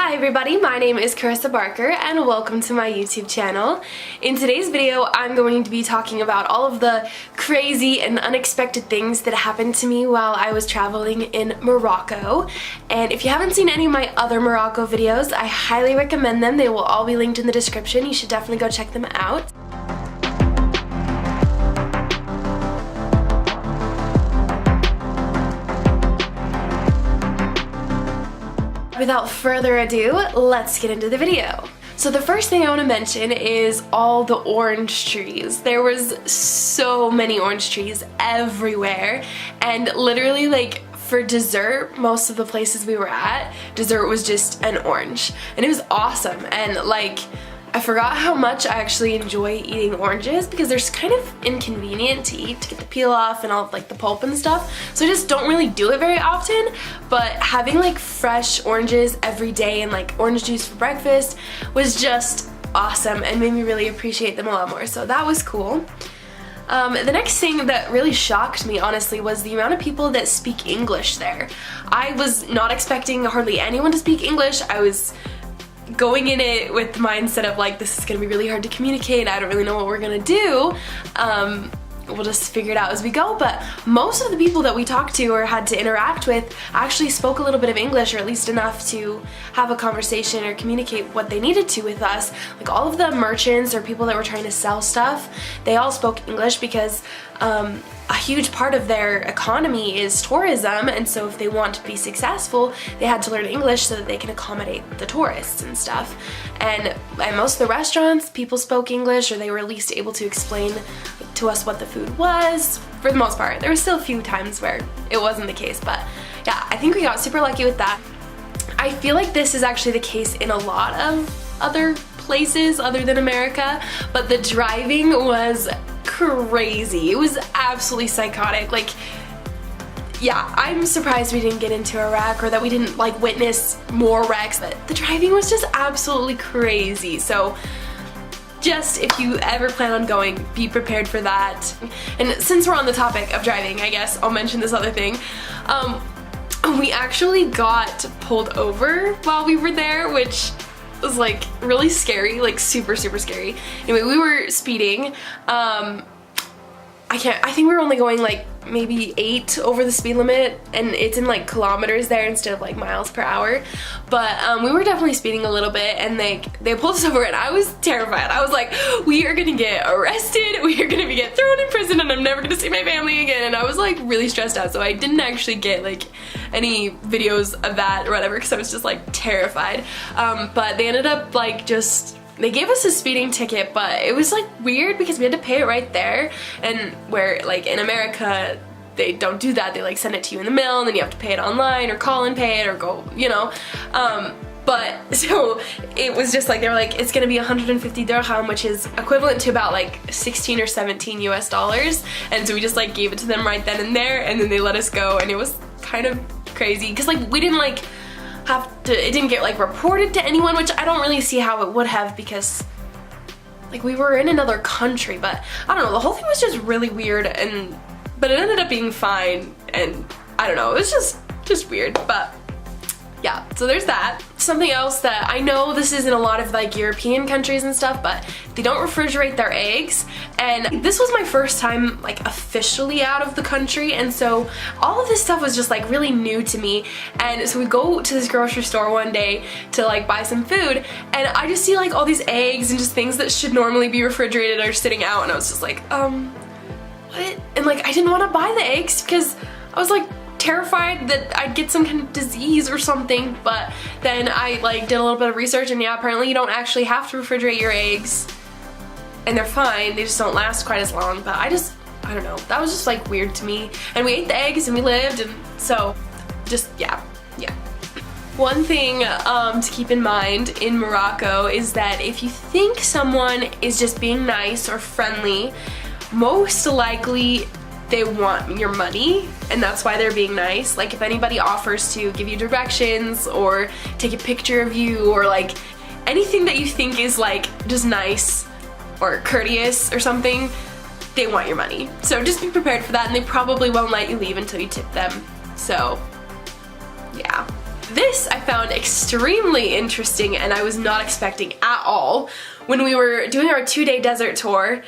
Hi everybody, my name is Carissa Barker and welcome to my YouTube channel. In today's video, I'm going to be talking about all of the crazy and unexpected things that happened to me while I was traveling in Morocco. And if you haven't seen any of my other Morocco videos, I highly recommend them. They will all be linked in the description. You should definitely go check them out. Without further ado, let's get into the video. So the first thing I want to mention is all the orange trees. There was so many orange trees everywhere, and literally like for dessert, most of the places we were at, dessert was just an orange, and it was awesome. And like, I forgot how much I actually enjoy eating oranges because they're kind of inconvenient to eat, to get the peel off and all of like the pulp and stuff. So I just don't really do it very often, but having like fresh oranges every day and like orange juice for breakfast was just awesome and made me really appreciate them a lot more. So that was cool. The next thing that really shocked me, honestly, was the amount of people that speak English there. I was not expecting hardly anyone to speak English. I was going in it with the mindset of like, this is gonna be really hard to communicate, I don't really know what we're gonna do, we'll just figure it out as we go. But most of the people that we talked to or had to interact with actually spoke a little bit of English, or at least enough to have a conversation or communicate what they needed to with us. Like all of the merchants or people that were trying to sell stuff, they all spoke English because a huge part of their economy is tourism, and so if they want to be successful, they had to learn English so that they can accommodate the tourists and stuff. And at most of the restaurants, people spoke English, or they were at least able to explain to us what the food was, for the most part. There were still a few times where it wasn't the case, but yeah, I think we got super lucky with that. I feel like this is actually the case in a lot of other places other than America, but the driving was crazy. It was absolutely psychotic. Like, yeah, I'm surprised we didn't get into a wreck or that we didn't like witness more wrecks, but the driving was just absolutely crazy. So just if you ever plan on going, be prepared for that. And since we're on the topic of driving, I guess I'll mention this other thing. We actually got pulled over while we were there, which was like really scary, like super scary. Anyway, we were speeding. I think we were only going like maybe 8 over the speed limit, and it's in like kilometers there instead of like miles per hour. But we were definitely speeding a little bit, and they pulled us over, and I was terrified. I was like, we are gonna get arrested, we are gonna get thrown in prison, and I'm never gonna see my family again. And I was like really stressed out, so I didn't actually get like any videos of that or whatever because I was just like terrified. But they ended up like they gave us a speeding ticket, but it was like weird because we had to pay it right there, and where like in America they don't do that. They like send it to you in the mail, and then you have to pay it online or call and pay it or go, you know. But so it was just like, they were like, it's gonna be 150 dirham, which is equivalent to about like 16 or 17 US dollars. And so we just like gave it to them right then and there, and then they let us go. And it was kind of crazy because like we didn't like it didn't get like reported to anyone, which I don't really see how it would have because like we were in another country. But I don't know, the whole thing was just really weird, but it ended up being fine, and I don't know, it was just weird. But yeah, so there's that. Something else that I know, this is in a lot of like European countries and stuff, but they don't refrigerate their eggs. And this was my first time like officially out of the country, and so all of this stuff was just like really new to me. And so we go to this grocery store one day to like buy some food, and I just see like all these eggs and just things that should normally be refrigerated are sitting out, and I was just like, what? And like I didn't want to buy the eggs because I was like terrified that I'd get some kind of disease or something. But then I like did a little bit of research, and yeah, apparently you don't actually have to refrigerate your eggs, and they're fine, they just don't last quite as long. But I don't know, that was just like weird to me. And we ate the eggs and we lived, and so just yeah. One thing to keep in mind in Morocco is that if you think someone is just being nice or friendly, most likely they want your money, and that's why they're being nice. Like if anybody offers to give you directions or take a picture of you, or like anything that you think is like just nice or courteous or something, they want your money. So just be prepared for that, and they probably won't let you leave until you tip them. So yeah. This I found extremely interesting and I was not expecting at all. When we were doing our 2-day desert tour,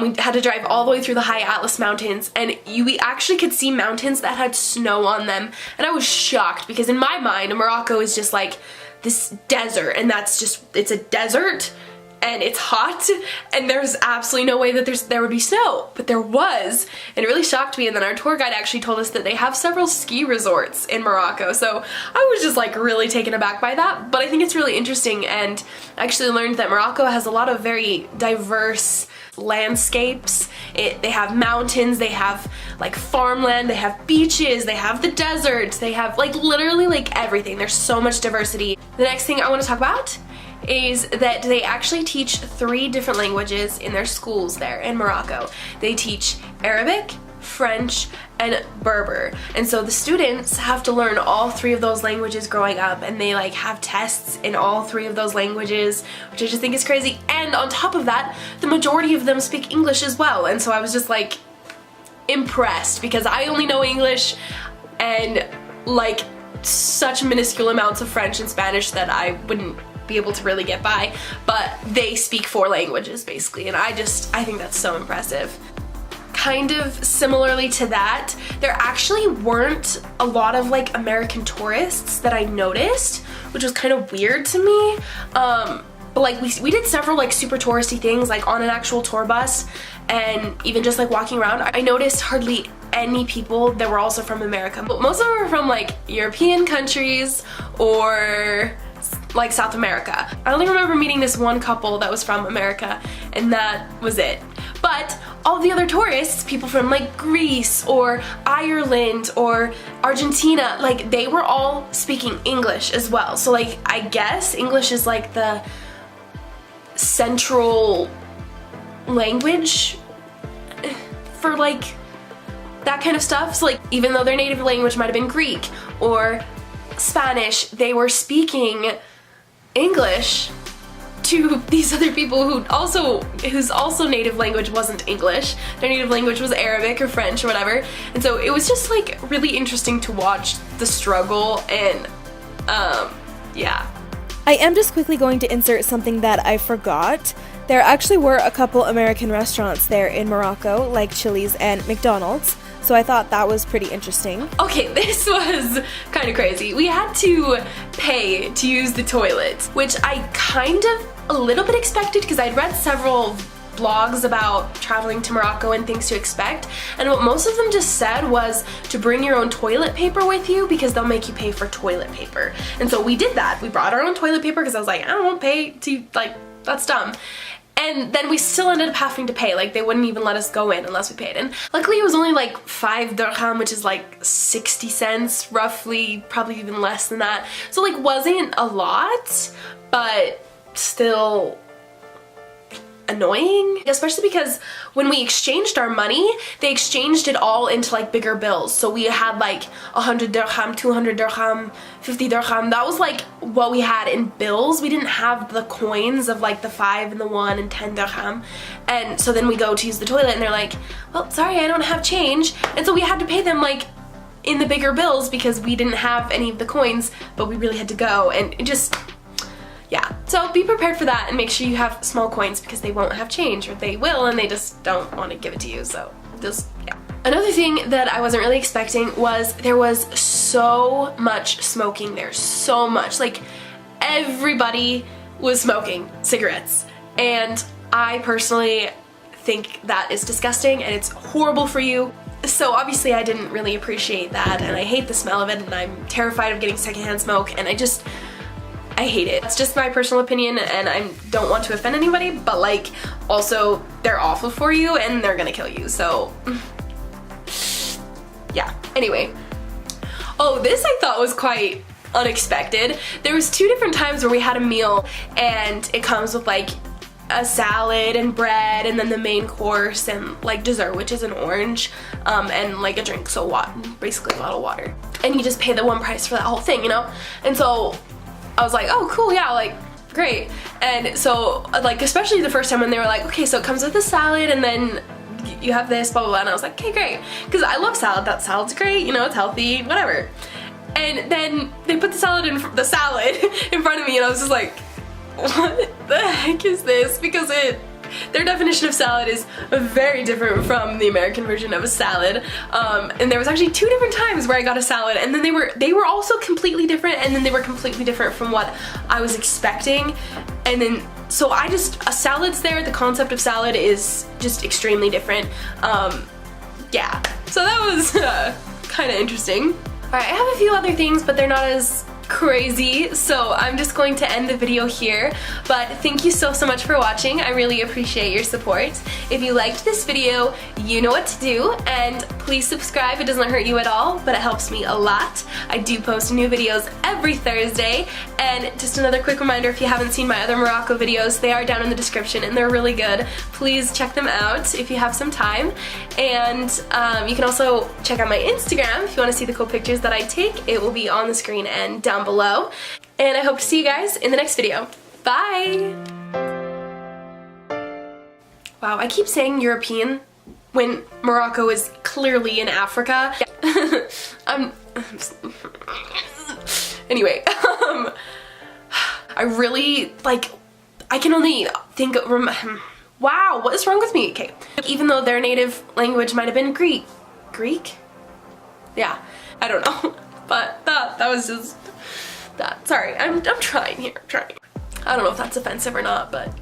we had to drive all the way through the high Atlas Mountains, and we actually could see mountains that had snow on them, and I was shocked because in my mind Morocco is just like this desert, and that's just, it's a desert and it's hot and there's absolutely no way that there would be snow, but there was, and it really shocked me. And then our tour guide actually told us that they have several ski resorts in Morocco, so I was just like really taken aback by that. But I think it's really interesting, and I actually learned that Morocco has a lot of very diverse landscapes. They have mountains, they have like farmland, they have beaches, they have the desert, they have like literally like everything. There's so much diversity. The next thing I want to talk about is that they actually teach 3 different languages in their schools there in Morocco. They teach Arabic, French, and Berber. And so the students have to learn all 3 of those languages growing up, and they like have tests in all 3 of those languages, which I just think is crazy. And on top of that, the majority of them speak English as well. And so I was just like impressed because I only know English and like such minuscule amounts of French and Spanish that I wouldn't be able to really get by, but they speak 4 languages basically, and I think that's so impressive. Kind of similarly to that, there actually weren't a lot of like American tourists that I noticed, which was kind of weird to me. But like we did several like super touristy things like on an actual tour bus, and even just like walking around, I noticed hardly any people that were also from America. But most of them were from like European countries or like South America. I only remember meeting this one couple that was from America, and that was it. But all the other tourists, people from like Greece or Ireland or Argentina, like they were all speaking English as well. So like I guess English is like the central language for like that kind of stuff. So like even though their native language might have been Greek or Spanish, they were speaking English to these other people whose also native language wasn't English. Their native language was Arabic or French or whatever. And so it was just like really interesting to watch the struggle, and yeah. I am just quickly going to insert something that I forgot. There actually were a couple American restaurants there in Morocco, like Chili's and McDonald's. So I thought that was pretty interesting. Okay, this was kind of crazy. We had to pay to use the toilet, which I kind of a little bit expected because I'd read several blogs about traveling to Morocco and things to expect, and what most of them just said was to bring your own toilet paper with you because they'll make you pay for toilet paper. And so we did that. We brought our own toilet paper because I was like, I don't want to pay to, like, that's dumb. And then we still ended up having to pay, like they wouldn't even let us go in unless we paid. And luckily it was only like 5 dirham, which is like 60 cents roughly, probably even less than that. So like wasn't a lot, but still annoying, especially because when we exchanged our money, they exchanged it all into like bigger bills. So we had like 100 dirham, 200 dirham, 50 dirham. That was like what we had in bills. We didn't have the coins of like the 5 and the 1 and 10 dirham. And so then we go to use the toilet and they're like, well, sorry, I don't have change. And so we had to pay them like in the bigger bills because we didn't have any of the coins, but we really had to go, and it just, yeah. So be prepared for that and make sure you have small coins because they won't have change, or they will and they just don't want to give it to you, so just, yeah. Another thing that I wasn't really expecting was there was so much smoking there, so much. Like everybody was smoking cigarettes, and I personally think that is disgusting and it's horrible for you. So obviously I didn't really appreciate that, and I hate the smell of it, and I'm terrified of getting secondhand smoke, and I hate it. It's just my personal opinion, and I don't want to offend anybody, but like also they're awful for you and they're gonna kill you, so yeah. Anyway, oh, this I thought was quite unexpected. There was 2 different times where we had a meal and it comes with like a salad and bread and then the main course and like dessert, which is an orange, and like a drink, so basically a bottle of water, and you just pay the one price for that whole thing, you know? And so I was like, oh cool, yeah, like great. And so like especially the first time when they were like, okay, so it comes with a salad and then you have this, blah blah blah, and I was like, okay, great, because I love salad. That salad's great, you know, it's healthy, whatever. And then they put the salad in front of me, and I was just like, what the heck is this? Because their definition of salad is very different from the American version of a salad. And there was actually 2 different times where I got a salad, and then they were also completely different, and then they were completely different from what I was expecting. And then, so a salad's there, the concept of salad is just extremely different. Yeah, so that was kind of interesting. Alright, I have a few other things, but they're not as crazy, so I'm just going to end the video here. But thank you so much for watching. I really appreciate your support. If you liked this video, you know what to do, and please subscribe. It doesn't hurt you at all, but it helps me a lot. I do post new videos every Thursday, and just another quick reminder, if you haven't seen my other Morocco videos, they are down in the description and they're really good. Please check them out if you have some time. And you can also check out my Instagram if you want to see the cool pictures that I take. It will be on the screen and down below. And I hope to see you guys in the next video. Bye! Wow, I keep saying European when Morocco is clearly in Africa. Anyway, I really, like, I can only think of, wow, what is wrong with me? Okay, even though their native language might have been Greek? Yeah, I don't know, but that was just that. Sorry, I'm trying here, I don't know if that's offensive or not, but